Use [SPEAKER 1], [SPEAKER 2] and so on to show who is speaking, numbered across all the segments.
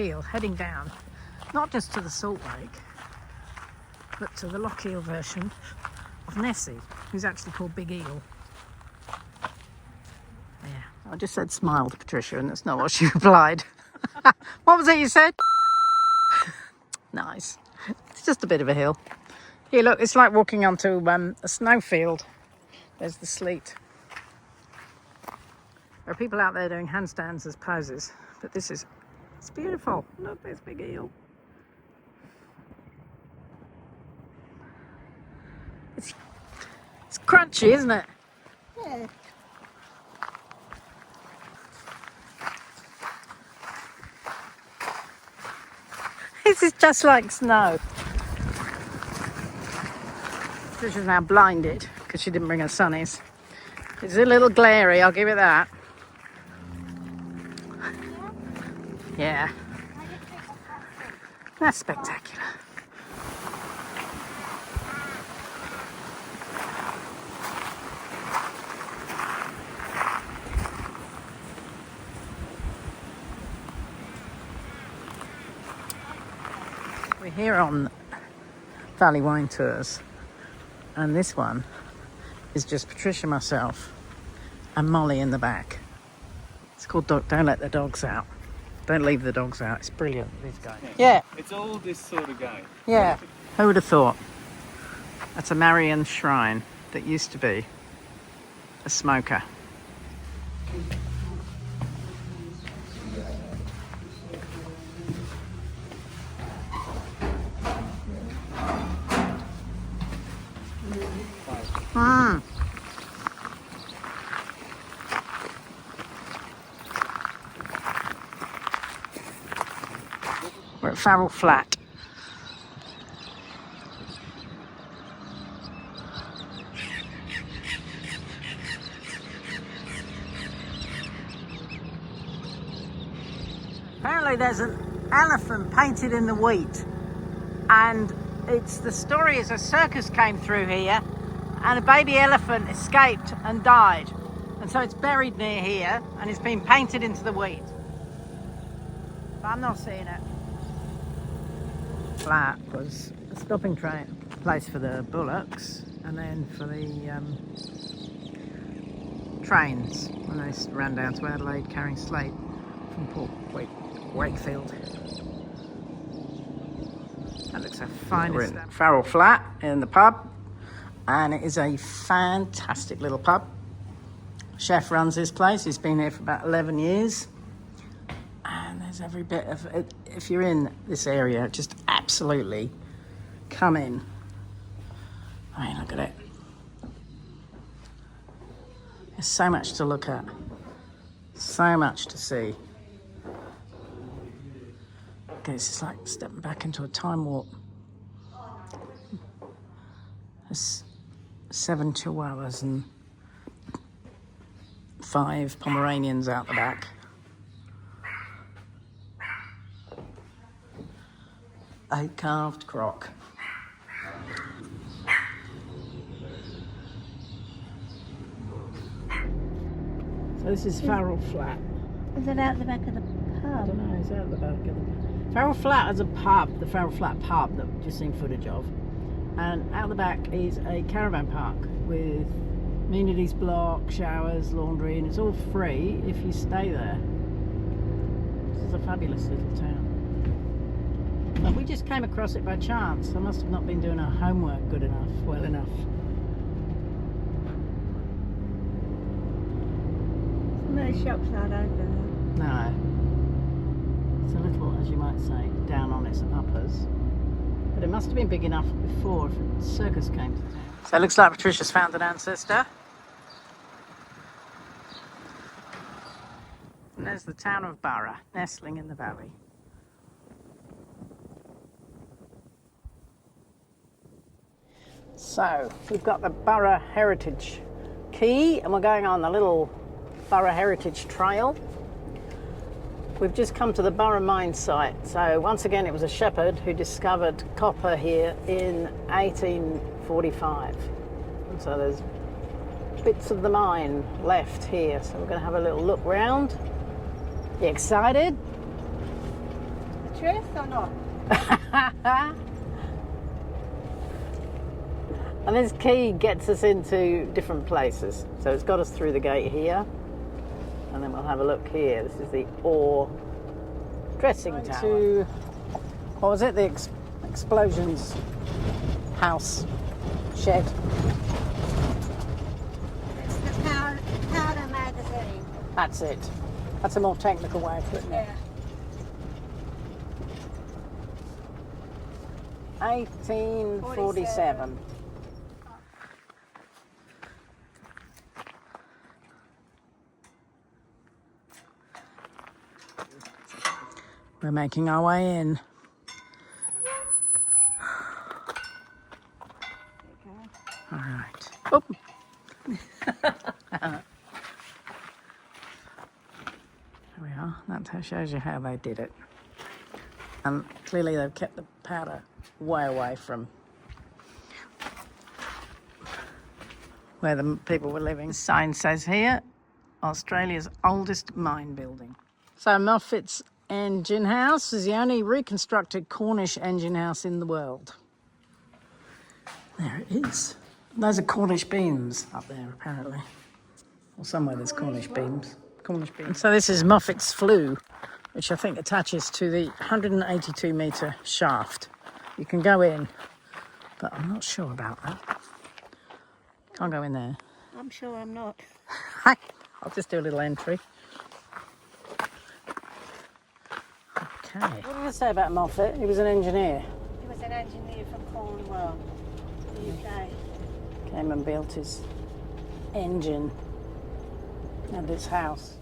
[SPEAKER 1] Lochiel, heading down, not just to the Salt Lake, but to the Lochiel version of Nessie, who's actually called Big Eel. Yeah, I just said smile to Patricia, and that's not what she replied. What was it you said? Nice. It's just a bit of a hill. Here, look, it's like walking onto a snowfield. There's the sleet. There are people out there doing handstands as poses, but it's beautiful. Look, there's Big Eel. It's crunchy, isn't it?
[SPEAKER 2] Yeah.
[SPEAKER 1] This is just like snow. Patricia's now blinded because she didn't bring her sunnies. It's a little glary, I'll give it that. Yeah. That's spectacular. We're here on Valley Wine Tours, and this one is just Patricia, myself, and Molly in the back. It's called Don't Let the Dogs Out. Don't leave the dogs out. It's brilliant, this guy. Yeah.
[SPEAKER 3] It's all this sort of guy.
[SPEAKER 1] Yeah. Who would have thought? That's a Marian shrine that used to be a smoker. We're at Farrell Flat. Apparently there's an elephant painted in the wheat, and the story is a circus came through here and a baby elephant escaped and died, and so it's buried near here and it's been painted into the wheat. But I'm not seeing it. Flat was a stopping train place for the bullocks, and then for the trains when they ran down to Adelaide carrying slate from Port Wakefield. That looks a fine. We're in Farrell Flat in the pub, and it is a fantastic little pub. Chef runs this place. He's been here for about 11 years. And there's every bit of it. If you're in this area, just absolutely come in. I mean, look at it. There's so much to look at. So much to see. Okay, it's like stepping back into a time warp. There's 7 Chihuahuas and 5 Pomeranians out the back. A carved croc. So this is Farrell Flat.
[SPEAKER 2] Is it out the back of the
[SPEAKER 1] I
[SPEAKER 2] pub?
[SPEAKER 1] don't know, it's out the back of the... Farrell Flat is a pub, the Farrell Flat pub that we've just seen footage of. And out the back is a caravan park with amenities block, showers, laundry, and it's all free if you stay there. This is a fabulous little town. But we just came across it by chance. I must have not been doing our homework well enough.
[SPEAKER 2] No shops aren't open.
[SPEAKER 1] No. It's a little, as you might say, down on its uppers. But it must have been big enough before if a circus came to town. So it looks like Patricia's found an ancestor. And there's the town of Burra, nestling in the valley. So we've got the Burra Heritage Key, and we're going on the little Burra Heritage Trail. We've just come to the Burra mine site. So once again, it was a shepherd who discovered copper here in 1845. And so there's bits of the mine left here. So we're going to have a little look round. You excited?
[SPEAKER 2] interest or not?
[SPEAKER 1] And this key gets us into different places. So it's got us through the gate here. And then we'll have a look here. This is the Orr dressing tower. To, what was it? The explosions house shed.
[SPEAKER 2] It's the powder magazine.
[SPEAKER 1] That's it. That's a more technical way of putting it.
[SPEAKER 2] Yeah.
[SPEAKER 1] 1847. We're making our way in. All right. Oh. There we are. That shows you how they did it. And clearly they've kept the powder way away from where the people were living. The sign says here, Australia's oldest mine building. So Moffat's engine house is the only reconstructed Cornish engine house in the world. There it is. Those are Cornish beams up there, apparently. Or somewhere there's Cornish beams. Cornish beams. So this is Moffat's flue, which I think attaches to the 182-metre shaft. You can go in, but I'm not sure about that. Can't go in there.
[SPEAKER 2] I'm sure I'm not.
[SPEAKER 1] I'll just do a little entry. Okay. What did I say about Moffat? He was an engineer.
[SPEAKER 2] He was an engineer from Cornwall, the UK.
[SPEAKER 1] Came and built his engine and his house.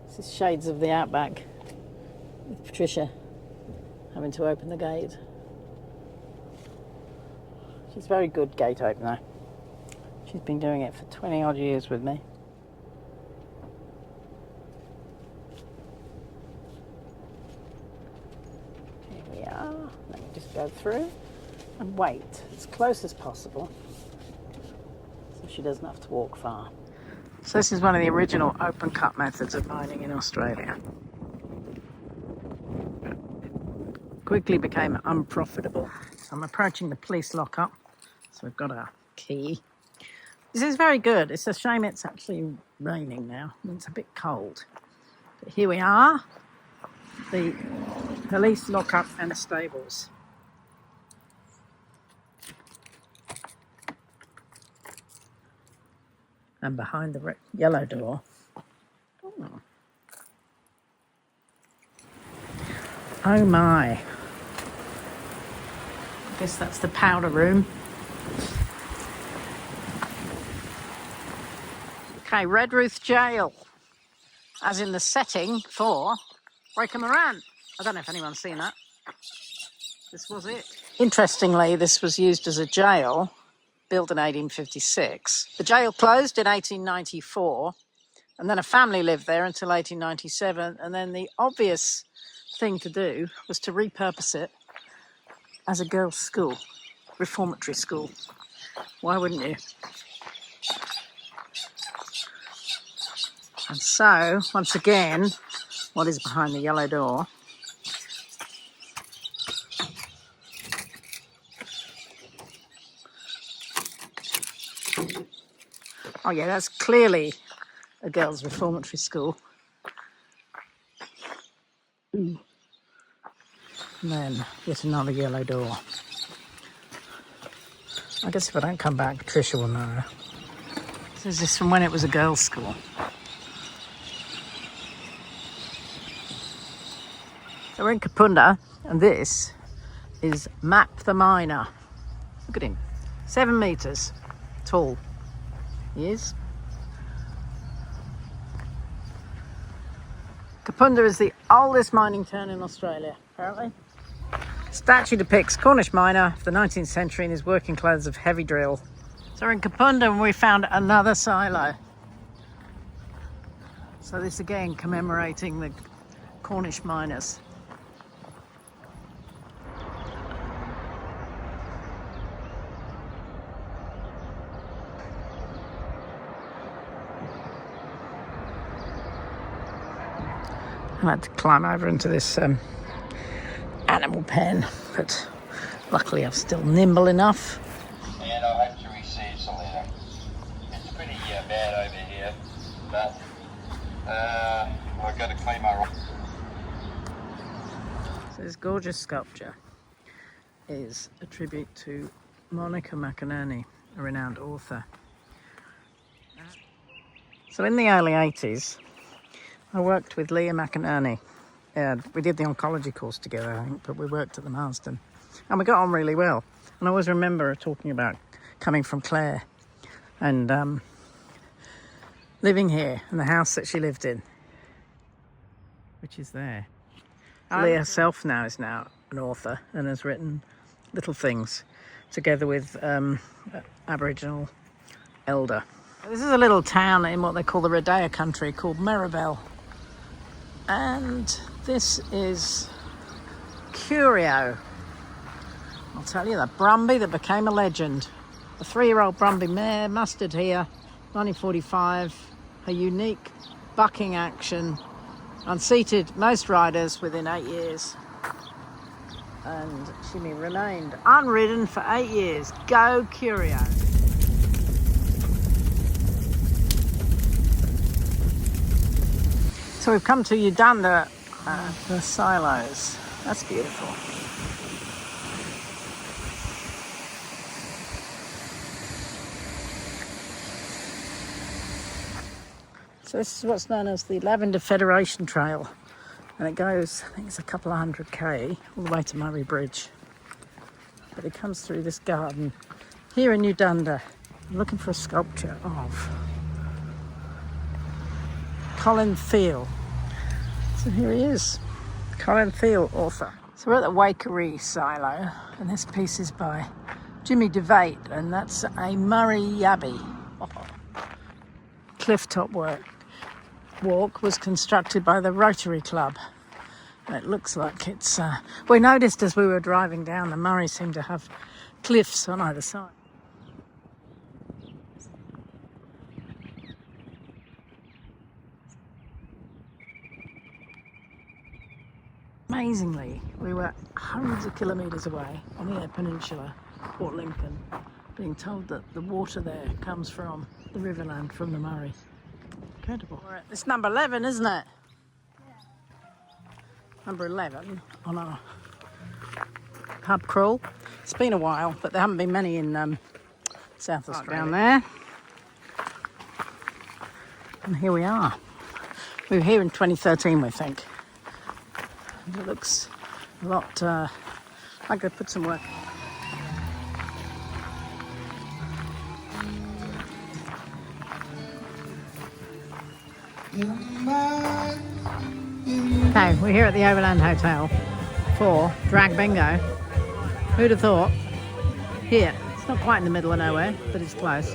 [SPEAKER 1] This is shades of the outback with Patricia having to open the gate. She's a very good gate opener. She's been doing it for 20 odd years with me. Here we are. Let me just go through and wait as close as possible so she doesn't have to walk far. So this is one of the original open cut methods of mining in Australia. Quickly became unprofitable. So I'm approaching the police lockup. So we've got our key. This is very good. It's a shame it's actually raining now. It's a bit cold. But here we are. The police lockup and stables. And behind the yellow door. Oh my. I guess that's the powder room. Okay, Redruth Jail. As in the setting for Breaker Moran. I don't know if anyone's seen that. This was it. Interestingly, this was used as a jail, built in 1856. The jail closed in 1894, and then a family lived there until 1897, and then the obvious thing to do was to repurpose it as a girls' school, reformatory school. Why wouldn't you? And so, once again, what is behind the yellow door? Oh yeah, that's clearly a girls' reformatory school. And then yet another yellow door. I guess if I don't come back, Patricia will know. So is this from when it was a girls' school? So we're in Kapunda, and this is Map the Miner. Look at him, 7 metres tall. He is. Kapunda is the oldest mining town in Australia, apparently. Statue depicts Cornish miner of the 19th century in his working clothes of heavy drill. So we're in Kapunda and we found another silo. So this again commemorating the Cornish miners. I had to climb over into this animal pen, but luckily I'm still nimble enough.
[SPEAKER 4] And I hope to receive some later. It's pretty bad over here, but I've got to clean my rock.
[SPEAKER 1] So this gorgeous sculpture is a tribute to Monica McInerney, a renowned author. So in the early 80s, I worked with Leah McInerney. We did the oncology course together, I think, but we worked at the Marsden. And we got on really well. And I always remember her talking about coming from Clare and living here in the house that she lived in, which is there. Leah herself is now an author and has written little things together with Aboriginal elder. This is a little town in what they call the Rodea country called Maribel. And this is Curio. I'll tell you, the Brumby that became a legend. A 3-year-old Brumby mare mustered here, 1945. A unique bucking action, unseated most riders within 8 years. And she remained unridden for 8 years. Go Curio. So we've come to Udunda, the silos. That's beautiful. So this is what's known as the Lavender Federation Trail. And it goes, I think it's a couple of 100k, all the way to Murray Bridge. But it comes through this garden here in Udunda. I'm looking for a sculpture of Colin Thiel. So here he is, Colin Thiel, author. So we're at the Waikerie silo, and this piece is by Jimmy DeVate, and that's a Murray Yabby. Clifftop walk was constructed by the Rotary Club. It looks like it's... we noticed as we were driving down, the Murray seemed to have cliffs on either side. Amazingly, we were hundreds of kilometres away on the Eyre Peninsula, Port Lincoln, being told that the water there comes from the Riverland, from the Murray. Incredible. It's number 11, isn't it? Yeah. Number 11 on our pub crawl. It's been a while, but there haven't been many in South Australia. Down there. And here we are. We were here in 2013, we think. It looks a lot like they put some work. Okay, we're here at the Overland Hotel for drag bingo. Who'd have thought? Here, it's not quite in the middle of nowhere, but it's close.